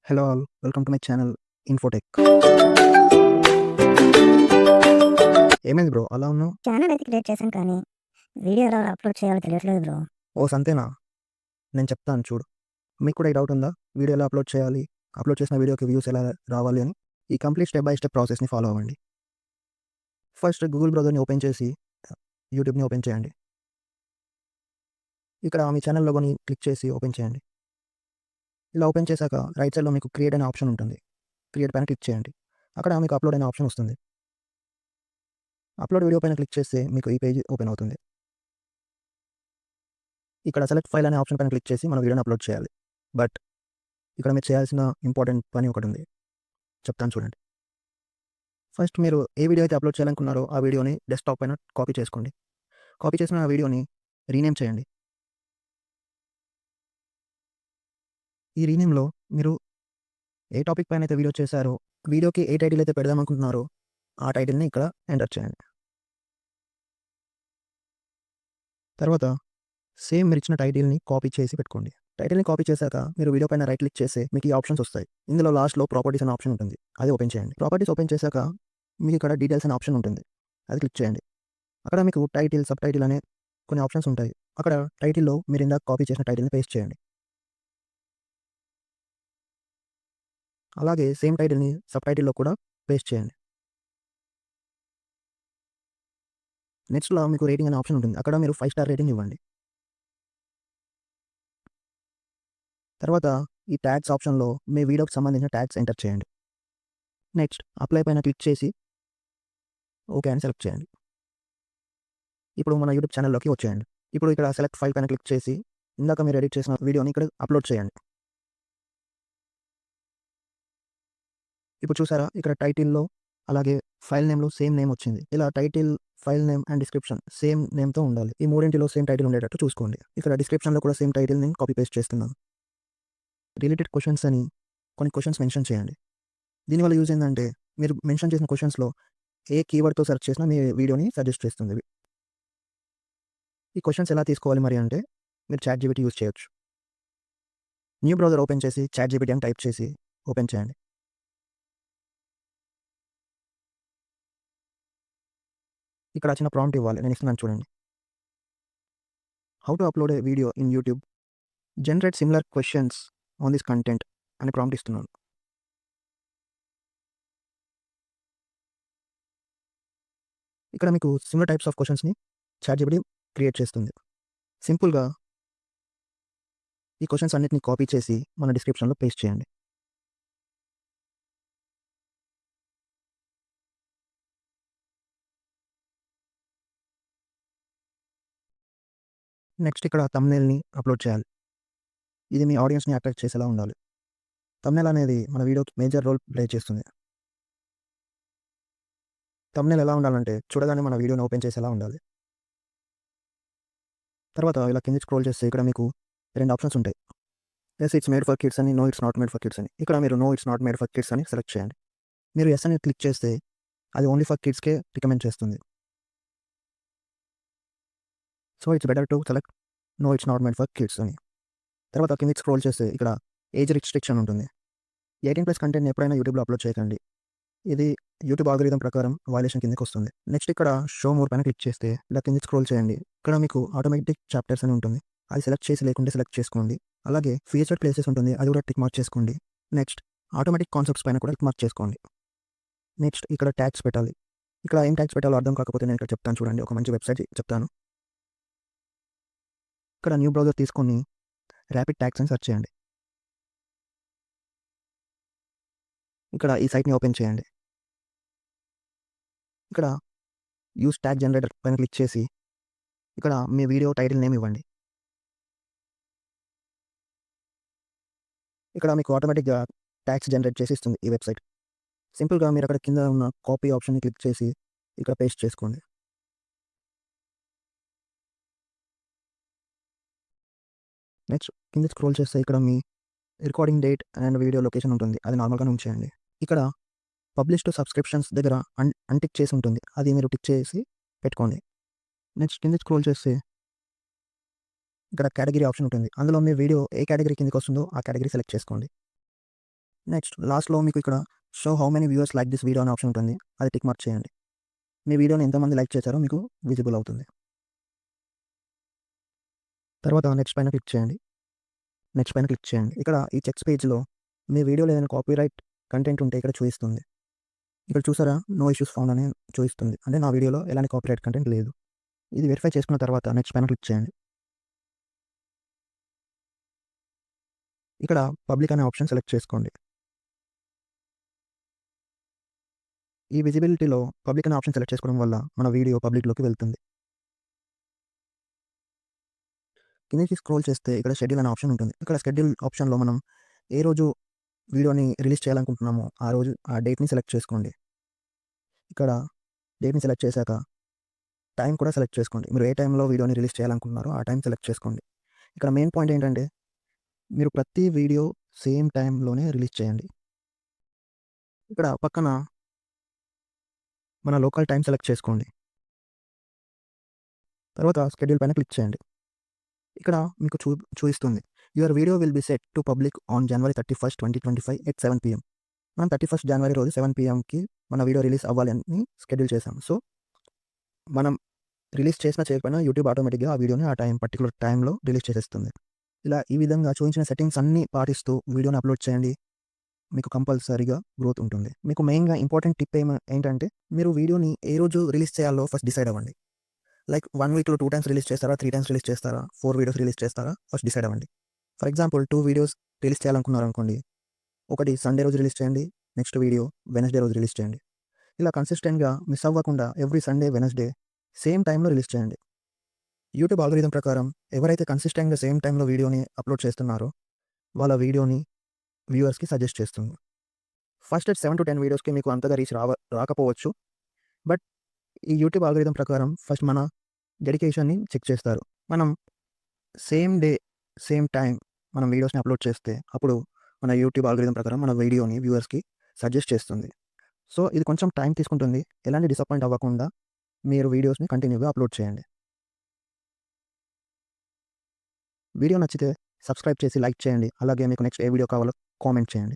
Hello all, welcome to my channel Infotech. ఏమైంది bro అలా ఉన్నావు? ఛానల్ అయితే క్రియేట్ చేశాను కానీ, వీడియో ఎలా అప్‌లోడ్ చేయాలో తెలియట్లేదు బ్రో. ఓ సంతేనా? నేను చెప్తాను చూడు. మీకు కూడా ఈ డౌట్ ఉందా? వీడియో ఎలా అప్లోడ్ చేయాలి? అప్లోడ్ చేసిన వీడియోకి వ్యూస్ ఎలా రావాలి అని? ఈ కంప్లీట్ స్టెప్ బై స్టెప్ ప్రాసెస్‌ని ఫాలో అవ్వండి. ఫస్ట్ గూగుల్ బ్రౌజర్‌ని ఓపెన్ చేసి యూట్యూబ్‌ని ఓపెన్ చేయండి. ఇక్కడ మీ ఛానల్ లోగోని క్లిక్ చేసి ఓపెన్ చేయండి. ఇలా ఓపెన్ చేశాక రైట్ సైడ్‌లో మీకు క్రియేట్ అనే ఆప్షన్ ఉంటుంది. క్రియేట్ పైన క్లిక్ చేయండి. అక్కడ మీకు అప్లోడ్ అనే ఆప్షన్ వస్తుంది. అప్లోడ్ వీడియో పైన క్లిక్ చేస్తే మీకు ఈ పేజ్ ఓపెన్ అవుతుంది. ఇక్కడ సెలెక్ట్ ఫైల్ అనే ఆప్షన్ పైన క్లిక్ చేసి మన వీడియోని అప్లోడ్ చేయాలి. బట్ ఇక్కడ మీరు చేయాల్సిన ఇంపార్టెంట్ పని ఒకటుంది. చెప్తాను చూడండి. ఫస్ట్ మీరు ఏ వీడియో అయితే అప్లోడ్ చేయాలనుకున్నారో ఆ వీడియోని డెస్క్‌టాప్ పైన కాపీ చేసుకోండి. కాపీ చేసిన ఆ వీడియోని రీనేమ్ చేయండి. ఈ రీనేమ్‌లో మీరు ఏ టాపిక్ పైన అయితే వీడియో చేశారో, వీడియోకి ఏ టైటిల్ అయితే పెడదామనుకుంటున్నారో ఆ టైటిల్‌ని ఇక్కడ ఎంటర్ చేయండి. తర్వాత సేమ్ మీరిచ్చిన టైటిల్‌ని కాపీ చేసి పెట్టుకోండి. టైటిల్‌ని కాపీ చేశాక మీరు వీడియో పైన రైట్ క్లిక్ చేస్తే మీకు ఈ ఆప్షన్స్ వస్తాయి. ఇందులో లాస్ట్‌లో ప్రాపర్టీస్ అనే ఆప్షన్ ఉంటుంది. అది ఓపెన్ చేయండి. ప్రాపర్టీస్ ఓపెన్ చేశాక మీకు ఇక్కడ డీటెయిల్స్ అనే ఆప్షన్ ఉంటుంది. అది క్లిక్ చేయండి. అక్కడ మీకు టైటిల్, సబ్ టైటిల్ అనే కొన్ని ఆప్షన్స్ ఉంటాయి. అక్కడ టైటిల్‌లో మీరు ఇందాక కాపీ చేసిన టైటిల్‌ని పేస్ట్ చేయండి. అలాగే సేమ్ టైటిల్‌ని సబ్ టైటిల్‌లో కూడా పేస్ట్ చేయండి. నెక్స్ట్‌లో మీకు రేటింగ్ అనే ఆప్షన్ ఉంటుంది. అక్కడ మీరు 5 స్టార్ రేటింగ్ ఇవ్వండి. తర్వాత ఈ ట్యాగ్స్ ఆప్షన్‌లో మీ వీడియోకి సంబంధించిన ట్యాగ్స్ ఎంటర్ చేయండి. నెక్స్ట్ అప్లై పైన క్లిక్ చేసి ఓకే అని సెలెక్ట్ చేయండి. ఇప్పుడు మన యూట్యూబ్ ఛానల్‌లోకి వచ్చేయండి. ఇప్పుడు ఇక్కడ సెలెక్ట్ ఫైల్ పైన క్లిక్ చేసి ఇందాక మీరు ఎడిట్ చేసిన వీడియోని ఇక్కడ అప్లోడ్ చేయండి. ఇప్పుడు చూసారా ఇక్కడ టైటిల్‌లో అలాగే ఫైల్ నేమ్‌లో సేమ్ నేమ్ వచ్చింది. ఇలా title, file name and description same నేమ్‌తో ఉండాలి. ఈ మూడింటిలో సేమ్ టైటిల్ ఉండేటట్టు చూసుకోండి. ఇక్కడ డిస్క్రిప్షన్‌లో కూడా సేమ్ టైటిల్‌ని కాపీ పేస్ట్ చేస్తున్నాను. రిలేటెడ్ క్వెషన్స్ అని కొన్ని క్వెషన్స్ మెన్షన్ చేయండి. దీనివల్ల యూజ్ ఏందంటే మీరు మెన్షన్ చేసిన క్వెషన్స్‌లో ఏ కీవర్డ్‌తో సెర్చ్ చేసినా మీ వీడియోని సజెస్ట్ చేస్తుంది. ఈ క్వెషన్స్ ఎలా తీసుకోవాలి మరి అంటే మీరు చాట్‌జీపీటీ యూజ్ చేయొచ్చు. న్యూ బ్రౌజర్ ఓపెన్ చేసి చాట్‌జీపీటీ అని టైప్ చేసి ఓపెన్ చేయండి. ఇక్కడ చిన్న ప్రాంప్ట్ ఇవ్వాలి. నేను ఇస్తున్నాను చూడండి. How to upload a video in YouTube. Generate similar questions on this content అని ప్రాంప్ట్ ఇస్తున్నాను. ఇక్కడ మీకు సిమిలర్ టైప్స్ ఆఫ్ క్వెషన్స్‌ని చాట్‌జీపీటీ క్రియేట్ చేస్తుంది. సింపుల్‌గా ఈ క్వెషన్స్ అన్నిటిని కాపీ చేసి మన డిస్క్రిప్షన్‌లో పేస్ట్ చేయండి. నెక్స్ట్ ఇక్కడ థంబ్‌నెయిల్‌ని అప్లోడ్ చేయాలి. ఇది మీ ఆడియన్స్‌ని అట్రాక్ట్ చేసేలా ఉండాలి. థంబ్‌నెయిల్ అనేది మన వీడియోకి మేజర్ రోల్ ప్లే చేస్తుంది. థంబ్‌నెయిల్ ఎలా ఉండాలంటే చూడగానే మన వీడియోని ఓపెన్ చేసేలా ఉండాలి. తర్వాత ఇలా కిందకి స్క్రోల్ చేస్తే ఇక్కడ మీకు 2 ఆప్షన్స్ ఉంటాయి. Yes it's made for kids అని, no it's not made for kids అని. ఇక్కడ మీరు no it's not made for kids అని సెలెక్ట్ చేయండి. మీరు యెస్ అని క్లిక్ చేస్తే అది ఓన్లీ ఫర్ కిడ్స్‌కే రికమెండ్ చేస్తుంది. So it's better to select no it's not made for kids అని. తర్వాత కిందకి స్క్రోల్ చేస్తే ఇక్కడ ఏజ్ రిస్ట్రిక్షన్ ఉంటుంది. 18+ కంటెంట్‌ని ఎప్పుడైనా యూట్యూబ్‌లో అప్లోడ్ చేయకండి. ఇది యూట్యూబ్ ఆల్గోరిథం ప్రకారం వయలేషన్ కిందకి వస్తుంది. నెక్స్ట్ ఇక్కడ షో మోర్ పైన క్లిక్ చేస్తే ఇలా కిందకి స్క్రోల్ చేయండి. ఇక్కడ మీకు ఆటోమేటిక్ చాప్టర్స్ అని ఉంటుంది. అది సెలెక్ట్ చేసి లేకుంటే సెలెక్ట్ చేసుకోండి. అలాగే ఫీచర్డ్ ప్లేసెస్ ఉంటుంది. అది కూడా టిక్ మార్క్ చేసుకోండి. నెక్స్ట్ ఆటోమేటిక్ కాన్సెప్ట్స్ పైన కూడా టిక్ మార్క్ చేసుకోండి. నెక్స్ట్ ఇక్కడ ట్యాగ్స్ పెట్టాలి. ఇక్కడ ఏం ట్యాగ్స్ పెట్టాలో అర్థం కాకపోతే నేను ఇక్కడ చెప్తాను చూడండి. ఒక మంచి వెబ్‌సైట్ చెప్తాను. ఇక్కడ న్యూ బ్రౌజర్ తీసుకొని ర్యాపిడ్ ట్యాగ్స్ అని సెర్చ్ చేయండి. ఇక్కడ ఈ సైట్‌ని ఓపెన్ చేయండి. ఇక్కడ యూజ్ ట్యాగ్ జనరేటర్ పైన క్లిక్ చేసి ఇక్కడ మీ వీడియో టైటిల్ నేమ్ ఇవ్వండి. ఇక్కడ మీకు ఆటోమేటిక్‌గా ట్యాగ్స్ జనరేట్ చేసి ఇస్తుంది ఈ వెబ్‌సైట్. సింపుల్‌గా మీరు అక్కడ కింద ఉన్న కాపీ ఆప్షన్‌ని క్లిక్ చేసి ఇక్కడ పేస్ట్ చేసుకోండి. నెక్స్ట్ కిందకి స్క్రోల్ చేస్తే ఇక్కడ మీ recording date and video location ఉంటుంది. అది నార్మల్‌గానే ఉంచేయండి. ఇక్కడ పబ్లిష్ టు సబ్స్క్రిప్షన్స్ దగ్గర అన్‌టిక్ చేసి ఉంటుంది. అది మీరు టిక్ చేసి పెట్టుకోండి. నెక్స్ట్ కిందకి స్క్రోల్ చేస్తే ఇక్కడ కేటగిరీ ఆప్షన్ ఉంటుంది. అందులో మీ వీడియో ఏ కేటగిరీ కిందకి వస్తుందో ఆ కేటగిరీ సెలెక్ట్ చేసుకోండి. నెక్స్ట్ లాస్ట్‌లో మీకు ఇక్కడ show how many viewers like this video అనే ఆప్షన్ ఉంటుంది. అది టిక్ మార్క్ చేయండి. మీ వీడియోని ఎంతమంది లైక్ చేశారో మీకు విజిబుల్ అవుతుంది. తర్వాత నెక్స్ట్ పైన క్లిక్ చేయండి. నెక్స్ట్ పైన క్లిక్ చేయండి. ఇక్కడ ఈ చెక్స్ పేజ్‌లో మీ వీడియోలో ఏదైనా కాపీరైట్ కంటెంట్ ఉంటే ఇక్కడ చూపిస్తుంది. ఇక్కడ చూసారా? నో ఇష్యూస్ ఫౌండ్ అని చూపిస్తుంది. అంటే నా వీడియోలో ఎలాంటి కాపీరైట్ కంటెంట్ లేదు. ఇది వెరిఫై చేసుకున్న తర్వాత నెక్స్ట్ పైన క్లిక్ చేయండి. ఇక్కడ పబ్లిక్ అనే ఆప్షన్ సెలెక్ట్ చేసుకోండి. ఈ విజిబిలిటీలో పబ్లిక్ అనే ఆప్షన్ సెలెక్ట్ చేసుకోవడం వల్ల మన వీడియో పబ్లిక్‌లోకి వెళ్తుంది. కిందకి స్క్రోల్ చేస్తే ఇక్కడ షెడ్యూల్ అనే ఆప్షన్ ఉంటుంది. ఇక్కడ షెడ్యూల్ ఆప్షన్‌లో మనం ఏ రోజు వీడియోని రిలీజ్ చేయాలనుకుంటున్నామో ఆ రోజు ఆ డేట్‌ని సెలెక్ట్ చేసుకోండి. ఇక్కడ డేట్‌ని సెలెక్ట్ చేశాక టైం కూడా సెలెక్ట్ చేసుకోండి. మీరు ఏ టైంలో వీడియోని రిలీజ్ చేయాలనుకుంటున్నారో ఆ టైం సెలెక్ట్ చేసుకోండి. ఇక్కడ మెయిన్ పాయింట్ ఏంటంటే మీరు ప్రతి వీడియో సేమ్ టైంలోనే రిలీజ్ చేయండి. ఇక్కడ పక్కన మన లోకల్ టైం సెలెక్ట్ చేసుకోండి. తర్వాత షెడ్యూల్ పైన క్లిక్ చేయండి. ఇక్కడ మీకు చూపిస్తుంది. Your video will be set to public on January 31, 2025 at 7 PM. మనం 31 జనవరి రోజు 7 PMకి మన వీడియో రిలీజ్ అవ్వాలి అని షెడ్యూల్ చేసాం. సో, మనం రిలీజ్ చేసినా చేయకపోయినా యూట్యూబ్ ఆటోమేటిక్‌గా ఆ వీడియోని ఆ పర్టిక్యులర్ టైంలో రిలీజ్ చేసేస్తుంది. ఇలా ఈ విధంగా చూపించిన సెట్టింగ్స్ అన్నీ పాటిస్తూ వీడియోని అప్లోడ్ చేయండి. మీకు కంపల్సరీగా గ్రోత్ ఉంటుంది. మీకు మెయిన్‌గా ఇంపార్టెంట్ టిప్ ఏంటంటే మీరు వీడియోని ఏ రోజు రిలీజ్ చేయాలో ఫస్ట్ డిసైడ్ అవ్వండి. లైక్ 1 వీక్‌లో 2 టైమ్స్ రిలీజ్ చేస్తారా? 3 టైమ్స్ రిలీజ్ చేస్తారా? 4 వీడియోస్ రిలీజ్ చేస్తారా? ఫస్ట్ డిసైడ్ అవ్వండి. ఫర్ ఎగ్జాంపుల్ 2 వీడియోస్ రిలీజ్ చేయాలనుకున్నారనుకోండి. ఒకటి సండే రోజు రిలీజ్ చేయండి. నెక్స్ట్ వీడియో వెడ్నెస్‌డే రోజు రిలీజ్ చేయండి. ఇలా కన్సిస్టెంట్‌గా మిస్ అవ్వకుండా ఎవ్రీ సండే, వెడ్నెస్‌డే సేమ్ టైంలో రిలీజ్ చేయండి. యూట్యూబ్ ఆల్గోరిథం ప్రకారం ఎవరైతే కన్సిస్టెంట్‌గా సేమ్ టైంలో వీడియోని అప్లోడ్ చేస్తున్నారో వాళ్ళ వీడియోని వ్యూవర్స్‌కి సజెస్ట్ చేస్తుంది. ఫస్ట్ 7-10 వీడియోస్‌కి మీకు అంతగా రీచ్ రాకపోవచ్చు. బట్ ఈ యూట్యూబ్ ఆల్గోరిథం ప్రకారం ఫస్ట్ మన డెడికేషన్‌ని చెక్ చేస్తారు. మనం సేమ్ డే, సేమ్ టైం మనం వీడియోస్‌ని అప్లోడ్ చేస్తే అప్పుడు మన యూట్యూబ్ ఆల్గోరిథం ప్రకారం మన వీడియోని వ్యూవర్స్‌కి సజెస్ట్ చేస్తుంది. సో, ఇది కొంచెం టైం తీసుకుంటుంది. ఎలాంటి డిసప్పాయింట్ అవ్వకుండా మీరు వీడియోస్‌ని కంటిన్యూగా అప్లోడ్ చేయండి. వీడియో నచ్చితే సబ్స్క్రైబ్ చేసి లైక్ చేయండి. అలాగే మీకు నెక్స్ట్ ఏ వీడియో కావాలో కామెంట్ చేయండి.